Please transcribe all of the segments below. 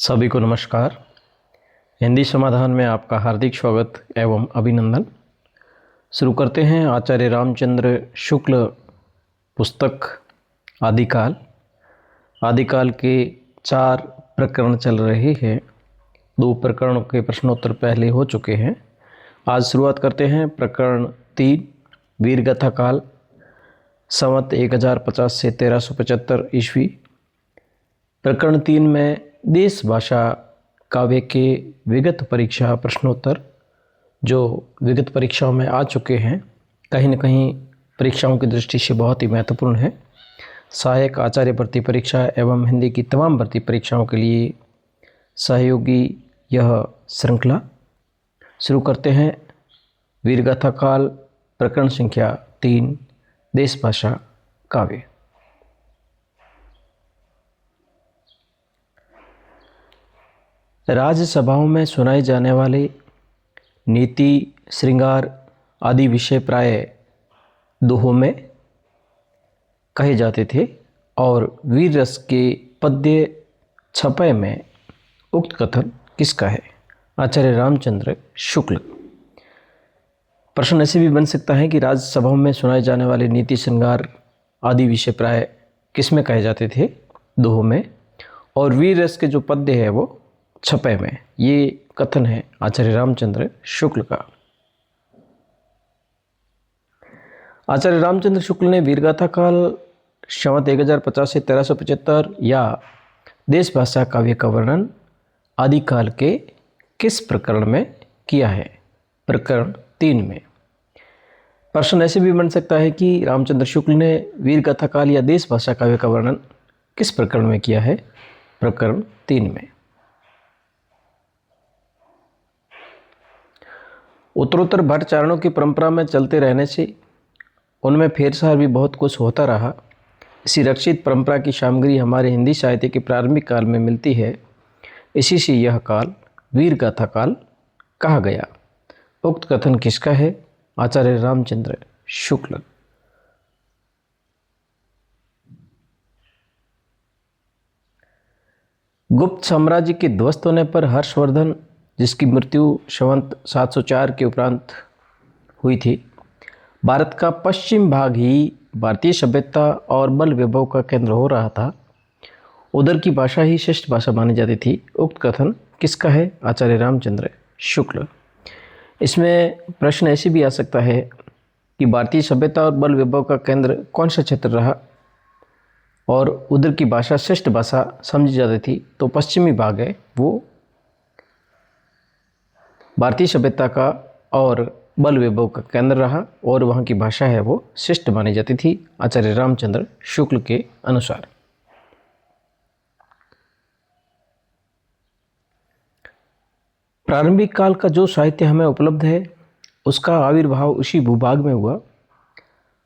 सभी को नमस्कार। हिंदी समाधान में आपका हार्दिक स्वागत एवं अभिनंदन। शुरू करते हैं आचार्य रामचंद्र शुक्ल पुस्तक आदिकाल। आदिकाल के 4 प्रकरण चल रहे हैं। 2 प्रकरणों के प्रश्नोत्तर पहले हो चुके हैं। आज शुरुआत करते हैं प्रकरण 3 वीरगाथा काल संवत 1050 से 1375 ईस्वी। प्रकरण 3 में देश भाषा काव्य के विगत परीक्षा प्रश्नोत्तर जो विगत परीक्षाओं में आ चुके हैं, कहीं न कहीं परीक्षाओं की दृष्टि से बहुत ही महत्वपूर्ण है। सहायक आचार्य भर्ती परीक्षा एवं हिंदी की तमाम भर्ती परीक्षाओं के लिए सहयोगी यह श्रृंखला। शुरू करते हैं वीरगाथा काल प्रकरण संख्या 3 देश भाषा काव्य। राज्यसभाओं में सुनाए जाने वाले नीति, श्रृंगार आदि विषय प्राय दोहों में कहे जाते थे और वीर रस के पद्य छपय में उक्त कथन किसका है? आचार्य रामचंद्र शुक्ल। प्रश्न ऐसे भी बन सकता है कि राज्यसभाओं में सुनाए जाने वाले नीति, श्रृंगार आदि विषय प्राय किस में कहे जाते थे? दोहों में। और वीर रस के जो पद्य है वो छपय में। ये कथन है आचार्य रामचंद्र शुक्ल का। आचार्य रामचंद्र शुक्ल ने वीरगाथा काल संवत 1050 से 1375 या देश भाषा काव्य का वर्णन आदिकाल के किस प्रकरण में किया है? प्रकरण 3 में। प्रश्न ऐसे भी बन सकता है कि रामचंद्र शुक्ल ने वीरगाथा काल या देश भाषा काव्य का वर्णन किस प्रकरण में किया है? प्रकरण 3 में। उत्तरोत्तर भट्ट चारणों की परंपरा में चलते रहने से उनमें फेरसार भी बहुत कुछ होता रहा। इसी रक्षित परंपरा की सामग्री हमारे हिंदी साहित्य के प्रारंभिक काल में मिलती है। इसी से यह काल वीरगाथा काल कहा गया। उक्त कथन किसका है? आचार्य रामचंद्र शुक्ल। गुप्त साम्राज्य के ध्वस्त होने पर हर्षवर्धन, जिसकी मृत्यु संवत 704 के उपरांत हुई थी, भारत का पश्चिम भाग ही भारतीय सभ्यता और बल वैभव का केंद्र हो रहा था। उधर की भाषा ही श्रेष्ठ भाषा मानी जाती थी। उक्त कथन किसका है? आचार्य रामचंद्र शुक्ल। इसमें प्रश्न ऐसे भी आ सकता है कि भारतीय सभ्यता और बल वैभव का केंद्र कौन सा क्षेत्र रहा और उधर की भाषा श्रेष्ठ भाषा समझी जाती थी, तो पश्चिमी भाग है वो भारतीय सभ्यता का और बल वैभव का केंद्र रहा और वहाँ की भाषा है वो श्रेष्ठ मानी जाती थी आचार्य रामचंद्र शुक्ल के अनुसार। प्रारंभिक काल का जो साहित्य हमें उपलब्ध है उसका आविर्भाव उसी भूभाग में हुआ,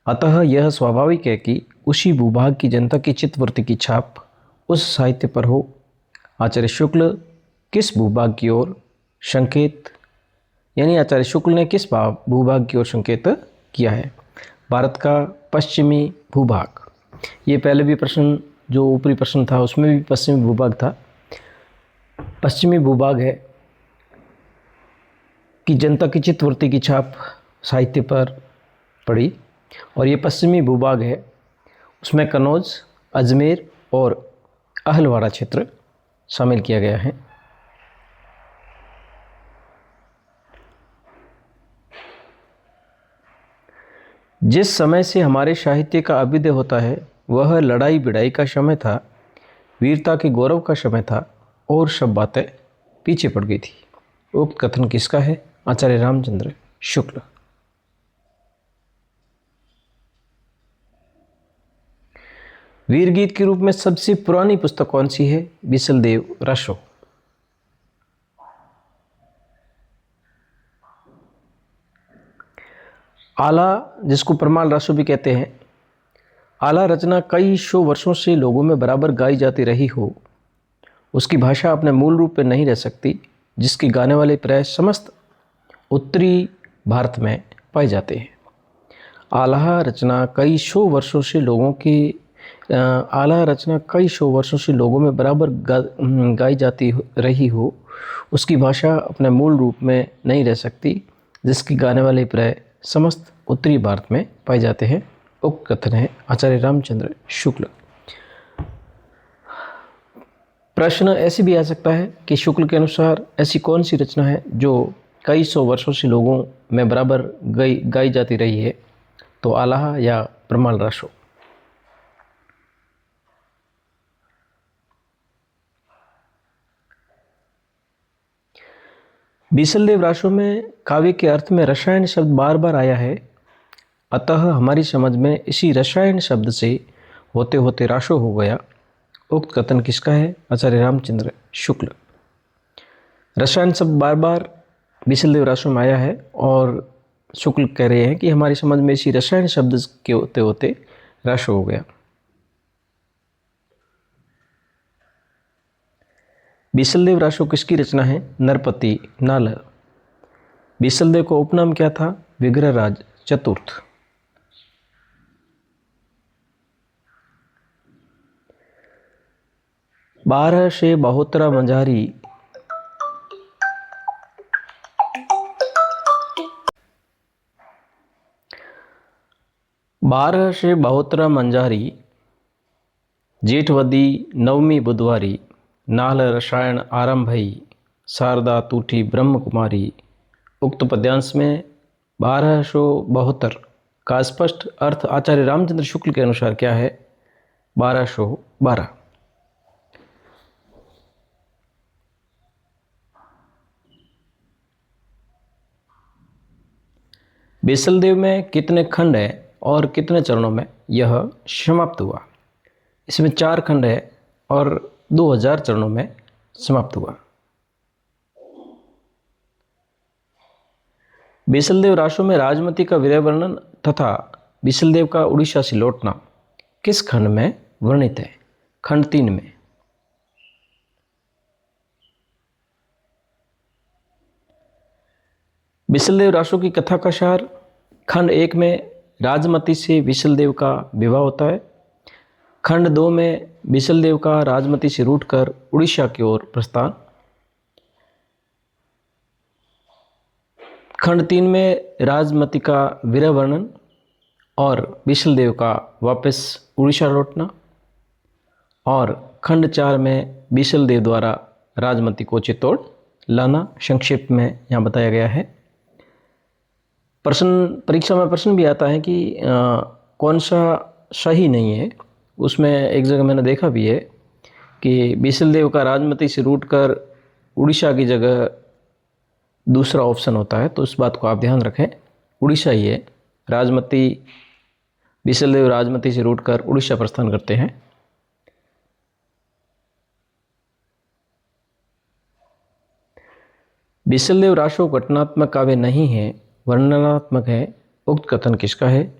अतः यह स्वाभाविक है कि उसी भूभाग की जनता की चित्तवृत्ति की छाप उस साहित्य पर हो। आचार्य शुक्ल किस भूभाग की ओर संकेत, यानी आचार्य शुक्ल ने किस भूभाग की ओर संकेत किया है? भारत का पश्चिमी भूभाग। ये पहले भी प्रश्न जो ऊपरी प्रश्न था उसमें भी पश्चिमी भूभाग था। पश्चिमी भूभाग है कि जनता की चित्तवृत्ति की छाप साहित्य पर पड़ी और ये पश्चिमी भूभाग है, उसमें कन्नौज, अजमेर और अहलवाड़ा क्षेत्र शामिल किया गया है। जिस समय से हमारे साहित्य का अभ्युदय होता है वह लड़ाई भिड़ाई का समय था, वीरता के गौरव का समय था और सब बातें पीछे पड़ गई थी। उक्त कथन किसका है? आचार्य रामचंद्र शुक्ल। वीर गीत के रूप में सबसे पुरानी पुस्तक कौन सी है? बिसलदेव रासो। आला, जिसको परमाल रासो भी कहते हैं, आला रचना कई सौ वर्षों से लोगों में बराबर गाई जाती रही हो, उसकी भाषा अपने मूल रूप में नहीं रह सकती, जिसके गाने वाले प्राय समस्त उत्तरी भारत में पाए जाते हैं। आला रचना कई सौ वर्षों से लोगों के आला रचना कई सौ वर्षों से लोगों में बराबर गाई जाती रही हो, उसकी भाषा अपने मूल रूप में नहीं रह सकती, जिसकी गाने वाले प्राय समस्त उत्तरी भारत में पाए जाते हैं। उक्त कथन है आचार्य रामचंद्र शुक्ल। प्रश्न ऐसे भी आ सकता है कि शुक्ल के अनुसार ऐसी कौन सी रचना है जो कई सौ वर्षों से लोगों में बराबर गाई जाती रही है, तो आलाह या प्रमाल राशो। बीसलदेव राशो में काव्य के अर्थ में रसायन शब्द बार बार आया है, अतः हमारी समझ में इसी रसायन शब्द से होते होते राशो हो गया। उक्त कथन किसका है? आचार्य रामचंद्र शुक्ल। रसायन शब्द बार बार बीसलदेव राशो में आया है और शुक्ल कह रहे हैं कि हमारी समझ में इसी रसायन शब्द के होते होते राशो हो गया। बीसलदेव राशो किसकी रचना है? नरपति नाल। बीसलदेव का उपनाम क्या था? विग्रहराज चतुर्थ। बारह से बहुतरा मंझारी जेठवदी नवमी बुधवारी नाल रसायन आरंभई शारदा तूठी ब्रह्म कुमारी। उक्त पद्यांश में 1272 का स्पष्ट अर्थ आचार्य रामचंद्र शुक्ल के अनुसार क्या है? 1212। बीसलदेव में कितने खंड है और कितने चरणों में यह समाप्त हुआ? इसमें 4 खंड है और 2000 चरणों में समाप्त हुआ। बीसलदेव राशो में राजमती का विरह वर्णन तथा बीसलदेव का उड़ीसा से लौटना किस खंड में वर्णित है? खंड 3 में। बीसलदेव राशो की कथा का सार खंड 1 में राजमती से बीसलदेव का विवाह होता है। खंड 2 में बीसलदेव का राजमती से रूठकर उड़ीसा की ओर प्रस्थान। खंड 3 में राजमती का विरह वर्णन और बीसलदेव का वापस उड़ीसा लौटना। और खंड 4 में बीसलदेव द्वारा राजमती को चित्तौड़ लाना संक्षेप में यहाँ बताया गया है। परीक्षा में प्रश्न भी आता है कि कौन सा सही नहीं है। उसमें एक जगह मैंने देखा भी है कि बीसलदेव का राजमती से रूठकर उड़ीसा की जगह दूसरा ऑप्शन होता है, तो इस बात को आप ध्यान रखें। उड़ीसा ही है। बीसलदेव राजमती से रूठकर उड़ीसा प्रस्थान करते हैं। बीसलदेव राशो घटनात्मक काव्य नहीं है, वर्णनात्मक है। उक्त कथन किसका है?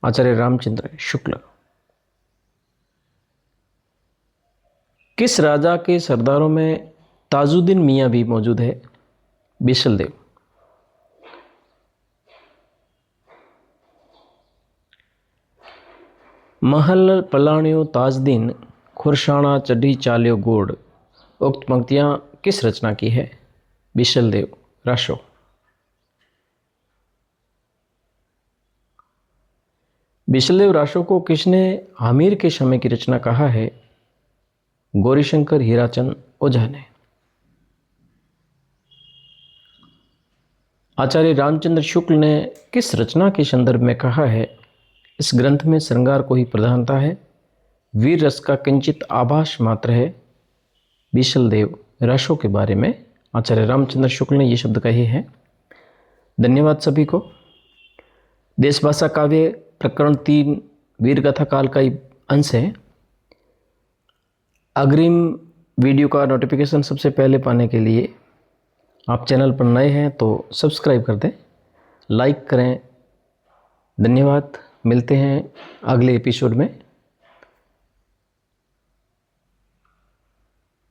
आचार्य रामचंद्र शुक्ल। किस राजा के सरदारों में ताजुद्दीन मियाँ भी मौजूद है? बीसलदेव। महल पलाणियो ताजदीन खुरसाना चढ़ी चालियो गोड़। उक्त पंक्तियां किस रचना की है? बीसलदेव राशो। बीसलदेव राशो को किसने आमिर के समय की रचना कहा है? गौरीशंकर हीराचंद ओझा ने। आचार्य रामचंद्र शुक्ल ने किस रचना के संदर्भ में कहा है? इस ग्रंथ में श्रृंगार को ही प्रधानता है, वीर रस का किंचित आभास मात्र है। बीसलदेव राशो के बारे में आचार्य रामचंद्र शुक्ल ने ये शब्द कहे हैं। धन्यवाद सभी को। देशभाषा काव्य प्रकरण 3 वीर कथा काल का ही अंश है। अग्रिम वीडियो का नोटिफिकेशन सबसे पहले पाने के लिए आप चैनल पर नए हैं तो सब्सक्राइब कर दें, लाइक करें। धन्यवाद। मिलते हैं अगले एपिसोड में।